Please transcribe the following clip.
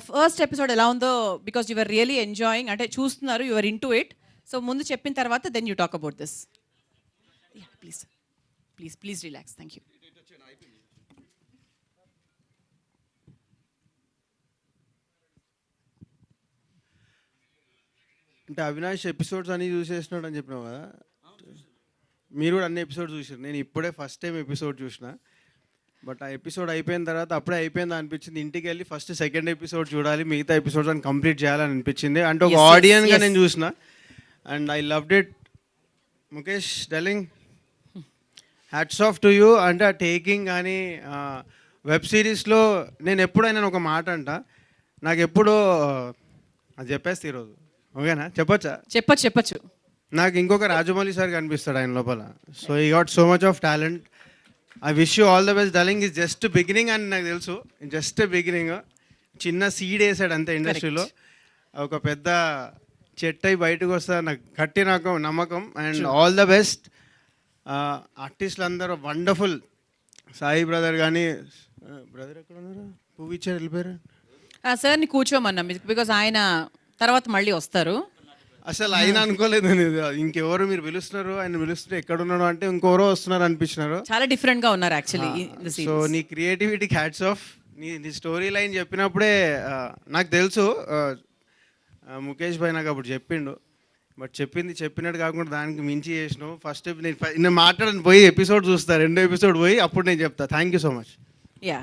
First episode ఎలా ఉందో, because your really enjoying, అంటే చూస్తున్నారు, your into it. So ముందు చెప్పిన తర్వాత then you talk about this. Please please please relax. Thank you. అంటే అవినాష్ ఎపిసోడ్స్ అన్నీ చూసేసినాడు అని చెప్పినావు కదా, మీరు కూడా అన్ని ఎపిసోడ్స్ చూసారు. నేను ఇప్పుడే ఫస్ట్ టైం ఎపిసోడ్ చూసిన. బట్ ఆ ఎపిసోడ్ అయిపోయిన తర్వాత అప్పుడే అయిపోయింది అనిపించింది. ఇంటికి వెళ్ళి ఫస్ట్ సెకండ్ ఎపిసోడ్ చూడాలి, మిగతా ఎపిసోడ్స్ అని కంప్లీట్ చేయాలని అనిపించింది. అంటే ఒక ఆడియన్గా నేను చూసిన and I loved it. Mukesh డెలింగ్, hats off to you. అంటే ఆ టేకింగ్ కానీ వెబ్ సిరీస్లో నేను ఎప్పుడైనా ఒక మాట అంట, నాకు ఎప్పుడో అది చెప్పేస్తే ఈరోజు ఓకేనా, చెప్పొచ్చా? చెప్పచ్చు. నాకు ఇంకొక రాజమౌళి సార్ కనిపిస్తాడు ఆయన లోపల. సో ఈ got so much of talent. I wish you all the best. Darling is just beginning అని నాకు తెలుసు. జస్ట్ బిగినింగ్, చిన్న సీడ్ వేసాడు అంతే ఇండస్ట్రీలో. ఒక పెద్ద చెట్టు అయి బయటకు వస్తా నాకు గట్టి నమ్మకం. And all the best. ఆర్టిస్టులు అందరూ వండర్ఫుల్. సాయి బ్రదర్ కానీ, బ్రదర్ ఎక్కడ ఉన్నారు? పువ్వు ఇచ్చారు వెళ్ళిపోయారు. సార్ని కూర్చోమన్నా, బికాజ్ ఆయన తర్వాత మళ్ళీ వస్తారు. అసలు ఆయన అనుకోలేదు నేను, ఇంకెవరు మీరు పిలుస్తున్నారు, ఆయన పిలుస్తుంటే ఎక్కడున్నాడు అంటే ఇంకెవరో వస్తున్నారు అనిపించినారు. చాలా డిఫరెంట్ గా ఉన్నారు యాక్చువల్లీ. సో నీ క్రియేటివిటీకి హ్యాట్స్ ఆఫ్. నీ స్టోరీ లైన్ చెప్పినప్పుడే నాకు తెలుసు. ముఖేష్ భాయ్ నాకు అప్పుడు చెప్పిండు. బట్ చెప్పినట్టు కాకుండా దానికి మించి చేసినావు. ఫస్ట్ నేను మాట్లాడని పోయి ఎపిసోడ్ చూస్తా, రెండో ఎపిసోడ్ పోయి అప్పుడు నేను చెప్తా. Thank you so much. Yeah.